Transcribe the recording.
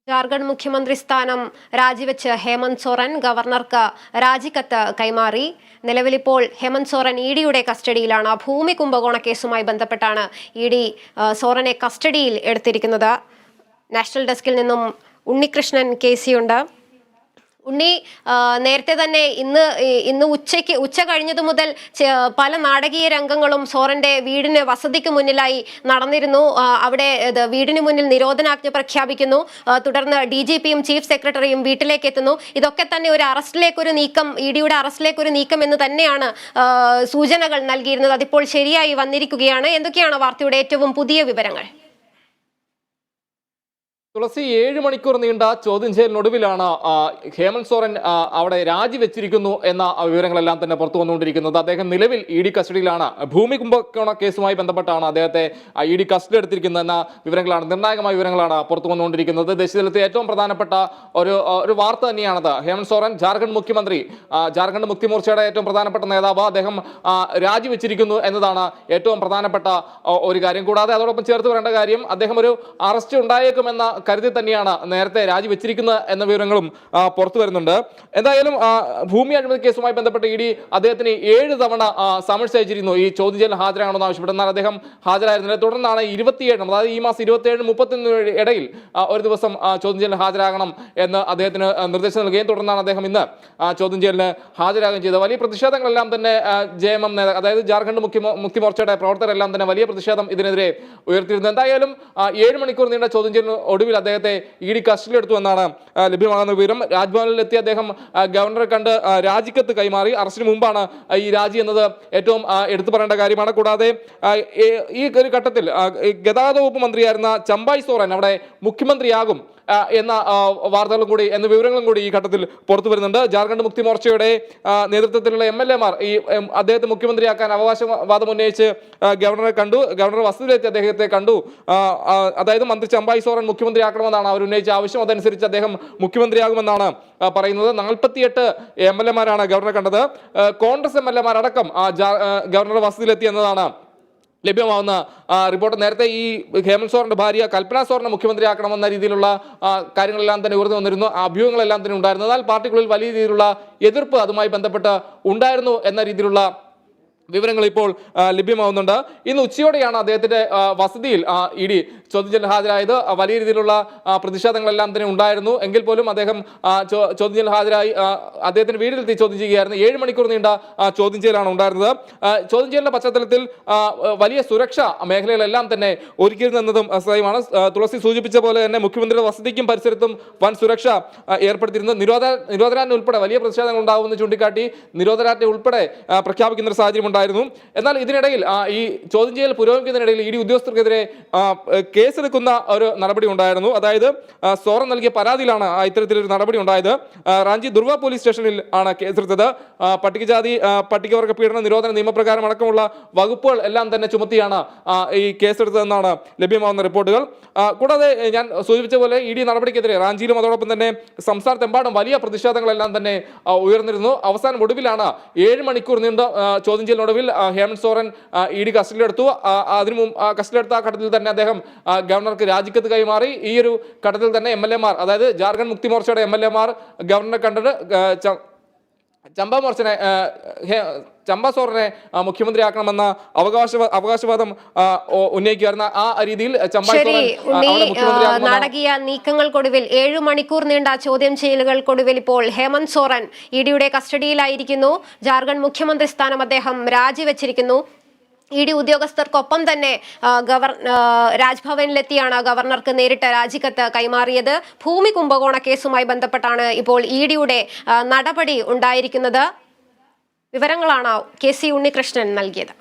ജാർഖണ്ഡ് മുഖ്യമന്ത്രി സ്ഥാനം രാജിവെച്ച് ഹേമന്ത് സോറൻ ഗവർണർക്ക് രാജിക്കത്ത് കൈമാറി. നിലവിലിപ്പോൾ ഹേമന്ത് സോറൻ ഇഡിയുടെ കസ്റ്റഡിയിലാണ്. ഭൂമി കുംഭകോണ കേസുമായി ബന്ധപ്പെട്ടാണ് ഇഡി സോറനെ കസ്റ്റഡിയിൽ എടുത്തിരിക്കുന്നത്. നാഷണൽ ഡെസ്കിൽ നിന്നും ഉണ്ണികൃഷ്ണൻ KC ഉണ്ട്. ഉണ്ണി, നേരത്തെ തന്നെ ഇന്ന് ഉച്ച കഴിഞ്ഞതു മുതൽ പല നാടകീയ രംഗങ്ങളും സോറന്റെ വീടിന് വസതിക്ക് മുന്നിലായി നടന്നിരുന്നു. അവിടെ വീടിന് മുന്നിൽ നിരോധനാജ്ഞ പ്രഖ്യാപിക്കുന്നു. തുടർന്ന് DGPയും ചീഫ് സെക്രട്ടറിയും വീട്ടിലേക്ക് എത്തുന്നു. ഇതൊക്കെ തന്നെ ഒരു അറസ്റ്റിലേക്കൊരു നീക്കം, ഇഡിയുടെ അറസ്റ്റിലേക്കൊരു നീക്കം എന്ന് തന്നെയാണ് സൂചനകൾ നൽകിയിരുന്നത്. അതിപ്പോൾ ശരിയായി വന്നിരിക്കുകയാണ്. എന്തൊക്കെയാണ് വാർത്തയുടെ ഏറ്റവും പുതിയ വിവരങ്ങൾ? തുളസി, 7 മണിക്കൂർ നീണ്ട ചോദ്യം ചെയ്യലിനൊടുവിലാണ് ഹേമന്ത് സോറൻ അവിടെ രാജിവെച്ചിരിക്കുന്നു എന്ന വിവരങ്ങളെല്ലാം തന്നെ പുറത്തു വന്നുകൊണ്ടിരിക്കുന്നത്. അദ്ദേഹം നിലവിൽ ഇഡി കസ്റ്റഡിയിലാണ്. ഭൂമി കുംഭകോണ കേസുമായി ബന്ധപ്പെട്ടാണ് അദ്ദേഹത്തെ ഇഡി കസ്റ്റഡി എടുത്തിരിക്കുന്നത് എന്ന വിവരങ്ങളാണ്, നിർണായകമായ വിവരങ്ങളാണ് പുറത്തു വന്നുകൊണ്ടിരിക്കുന്നത്. ദേശീയതലത്തിൽ ഏറ്റവും പ്രധാനപ്പെട്ട ഒരു വാർത്ത തന്നെയാണത്. ഹേമന്ത് സോറൻ, ജാർഖണ്ഡ് മുഖ്യമന്ത്രി, ജാർഖണ്ഡ് മുക്തി മോർച്ചയുടെ ഏറ്റവും പ്രധാനപ്പെട്ട നേതാവ്, അദ്ദേഹം രാജിവെച്ചിരിക്കുന്നു എന്നതാണ് ഏറ്റവും പ്രധാനപ്പെട്ട ഒരു കാര്യം. കൂടാതെ അതോടൊപ്പം ചേർത്ത് പറയേണ്ട കാര്യം, അദ്ദേഹം ഒരു അറസ്റ്റ് ഉണ്ടായേക്കുമെന്ന കരുതി തന്നെയാണ് നേരത്തെ രാജിവെച്ചിരിക്കുന്നത് എന്ന വിവരങ്ങളും പുറത്തു വരുന്നുണ്ട്. എന്തായാലും ഭൂമി അഴിമതി കേസുമായി ബന്ധപ്പെട്ട് ഇഡി അദ്ദേഹത്തിന് 7 തവണ സമൻസ് അയച്ചിരുന്നു ഈ ചോദ്യം ചെയ്യൽ ഹാജരാകണമെന്ന് ആവശ്യപ്പെട്ടു. എന്നാൽ അദ്ദേഹം ഹാജരായിരുന്നില്ല. തുടർന്നാണ് 27, അതായത് ഈ മാസം 27-31 ഇടയിൽ ഒരു ദിവസം ചോദ്യം ചെയ്യലിന് ഹാജരാകണം എന്ന് അദ്ദേഹത്തിന് നിർദ്ദേശം നൽകുകയും തുടർന്നാണ് അദ്ദേഹം ഇന്ന് ചോദ്യം ചെയ്യലിന് ഹാജരാകുകയും ചെയ്തത്. വലിയ പ്രതിഷേധങ്ങളെല്ലാം തന്നെ JMM അതായത് ജാർഖണ്ഡ് മുക്തി മോർച്ചയുടെ പ്രവർത്തകരെല്ലാം തന്നെ വലിയ പ്രതിഷേധം ഇതിനെതിരെ ഉയർത്തിയിരുന്നു. എന്തായാലും 7 മണിക്കൂർ നീണ്ട ചോദ്യം ചെയ്യലിന് ഒടുവിൽ അദ്ദേഹത്തെ ഇഡി കസ്റ്റഡിയിൽ എടുത്തു എന്നാണ് ലഭ്യമാകുന്ന വിവരം. രാജ്ഭവനിൽ എത്തിയ അദ്ദേഹം ഗവർണറെ കണ്ട് രാജിക്കത്ത് കൈമാറി. അറസ്റ്റിന് മുമ്പാണ് ഈ രാജി എന്നത് ഏറ്റവും എടുത്തു പറയേണ്ട കാര്യമാണ്. കൂടാതെ ഈ ഒരു ഘട്ടത്തിൽ ഗതാഗത വകുപ്പ് മന്ത്രിയായിരുന്ന ചമ്പായ് സോറൻ അവിടെ മുഖ്യമന്ത്രിയാകും എന്ന വാർത്തകളും കൂടി, എന്ന വിവരങ്ങളും കൂടി ഈ ഘട്ടത്തിൽ പുറത്തു വരുന്നുണ്ട്. ജാർഖണ്ഡ് മുക്തി മോർച്ചയുടെ നേതൃത്വത്തിലുള്ള MLA മാർ ഈ അദ്ദേഹത്തെ മുഖ്യമന്ത്രിയാക്കാൻ അവകാശവാദം ഉന്നയിച്ച് ഗവർണറെ കണ്ടു. ഗവർണർ വസതിയിലെത്തി അദ്ദേഹത്തെ കണ്ടു. അതായത് മന്ത്രി ചമ്പായ് സോറൻ മുഖ്യമന്ത്രിയാക്കണമെന്നാണ് അവർ ഉന്നയിച്ച ആവശ്യം. അതനുസരിച്ച് അദ്ദേഹം മുഖ്യമന്ത്രിയാകുമെന്നാണ് പറയുന്നത്. 48 MLA മാരാണ് ഗവർണറെ കണ്ടത്. കോൺഗ്രസ് MLA മാരടക്കം ഗവർണർ വസതിയിലെത്തി എന്നതാണ് ലഭ്യമാവുന്ന റിപ്പോർട്ട്. നേരത്തെ ഈ ഹേമന്ത് സോറന്റെ ഭാര്യ കൽപ്പന സോറനെ മുഖ്യമന്ത്രിയാക്കണമെന്ന രീതിയിലുള്ള കാര്യങ്ങളെല്ലാം തന്നെ ഉയർന്നു വന്നിരുന്നു. അഭ്യൂഹങ്ങളെല്ലാം തന്നെ ഉണ്ടായിരുന്നു. എന്നാൽ പാർട്ടിക്കുള്ളിൽ വലിയ രീതിയിലുള്ള എതിർപ്പ് അതുമായി ബന്ധപ്പെട്ട് ഉണ്ടായിരുന്നു എന്ന രീതിയിലുള്ള വിവരങ്ങൾ ഇപ്പോൾ ലഭ്യമാവുന്നുണ്ട്. ഇന്ന് ഉച്ചയോടെയാണ് അദ്ദേഹത്തിന്റെ വസതിയിൽ ഇഡി ചോദ്യം ചെയ്യലിന് ഹാജരായത്. വലിയ രീതിയിലുള്ള പ്രതിഷേധങ്ങളെല്ലാം തന്നെ ഉണ്ടായിരുന്നു. എങ്കിൽ പോലും അദ്ദേഹം ചോദ്യം ചെയ്യലിന് ഹാജരായി അദ്ദേഹത്തിന്റെ വീട്ടിലെത്തി ചോദ്യം ചെയ്യുകയായിരുന്നു. 7 മണിക്കൂർ നീണ്ട ചോദ്യം ചെയ്യലാണ് ഉണ്ടായിരുന്നത്. ചോദ്യം ചെയ്യലിന്റെ പശ്ചാത്തലത്തിൽ വലിയ സുരക്ഷ മേഖലകളെല്ലാം തന്നെ ഒരുക്കിയിരുന്നതും ശ്രദ്ധേയമാണ്. തുളസി സൂചിപ്പിച്ച പോലെ തന്നെ മുഖ്യമന്ത്രിയുടെ വസതിക്കും പരിസരത്തും വൻ സുരക്ഷ ഏർപ്പെടുത്തിയിരുന്നു. നിരോധനാജ്ഞ ഉൾപ്പെടെ വലിയ പ്രതിഷേധങ്ങൾ ഉണ്ടാകുമെന്ന് ചൂണ്ടിക്കാട്ടി നിരോധനാജ്ഞ ഉൾപ്പെടെ പ്രഖ്യാപിക്കുന്ന ഒരു സാഹചര്യം. എന്നാൽ ഇതിനിടയിൽ ഈ ചോദ്യം ചെയ്യൽ പുരോഗമിക്കുന്നതിനിടയിൽ ഇഡി ഉദ്യോഗസ്ഥർക്കെതിരെ കേസെടുക്കുന്ന ഒരു നടപടി ഉണ്ടായിരുന്നു. അതായത് സോറൻ നൽകിയ പരാതിയിലാണ് ഇത്തരത്തിലൊരു നടപടി ഉണ്ടായത്. റാഞ്ചി ദുർവ പോലീസ് സ്റ്റേഷനിൽ ആണ് കേസെടുത്തത്. പട്ടികജാതി പട്ടികവർഗ പീഡന നിരോധന നിയമപ്രകാരം അടക്കമുള്ള വകുപ്പുകൾ എല്ലാം തന്നെ ചുമത്തിയാണ് ഈ കേസെടുത്തതെന്നാണ് ലഭ്യമാകുന്ന റിപ്പോർട്ടുകൾ. കൂടാതെ ഞാൻ സൂചിപ്പിച്ച പോലെ ഇഡി നടപടിക്കെതിരെ റാഞ്ചിയിലും അതോടൊപ്പം തന്നെ സംസ്ഥാനത്തെമ്പാടും വലിയ പ്രതിഷേധങ്ങളെല്ലാം തന്നെ ഉയർന്നിരുന്നു. അവസാനം ഒടുവിലാണ് 7 മണിക്കൂർ നീണ്ട ചോദ്യം ചെയ്യൽ ഒടുവിൽ ഹേമന്ത് സോറൻ ഇഡി കസ്റ്റഡിയിലെടുത്തു. കസ്റ്റഡിയിലെടുത്ത ആ ഘട്ടത്തിൽ തന്നെ അദ്ദേഹം ഗവർണർക്ക് രാജിക്കത്ത് കൈമാറി. ഈ ഒരു ഘട്ടത്തിൽ തന്നെ MLA മാർ, അതായത് ജാർഖണ്ഡ് മുക്തി മോർച്ചയുടെ MLA മാർ ഗവർണറെ കണ്ടിട്ട് ചമ്പാ സോറനെ മുഖ്യമന്ത്രിയാക്കണമെന്ന അവകാശവാദം ഉന്നയിക്കുകയായിരുന്ന ആ രീതിയിൽ നാടകീയ നീക്കങ്ങൾക്കൊടുവിൽ 7 മണിക്കൂർ നീണ്ട ചോദ്യം ചെയ്യലുകൾക്കൊടുവിൽ ഇപ്പോൾ ഹേമന്ത് സോറൻ ഇഡിയുടെ കസ്റ്റഡിയിലായിരിക്കുന്നു. ജാർഖണ്ഡ് മുഖ്യമന്ത്രി സ്ഥാനം അദ്ദേഹം രാജിവെച്ചിരിക്കുന്നു. ഇഡി ഉദ്യോഗസ്ഥർക്കൊപ്പം തന്നെ രാജ്ഭവനിലെത്തിയാണ് ഗവർണർക്ക് നേരിട്ട് രാജിക്കത്ത് കൈമാറിയത്. ഭൂമി കുംഭകോണ കേസുമായി ബന്ധപ്പെട്ടാണ് ഇപ്പോൾ ഇഡിയുടെ നടപടി ഉണ്ടായിരിക്കുന്നത്. വിവരങ്ങളാണ് KC ഉണ്ണികൃഷ്ണൻ നൽകിയത്.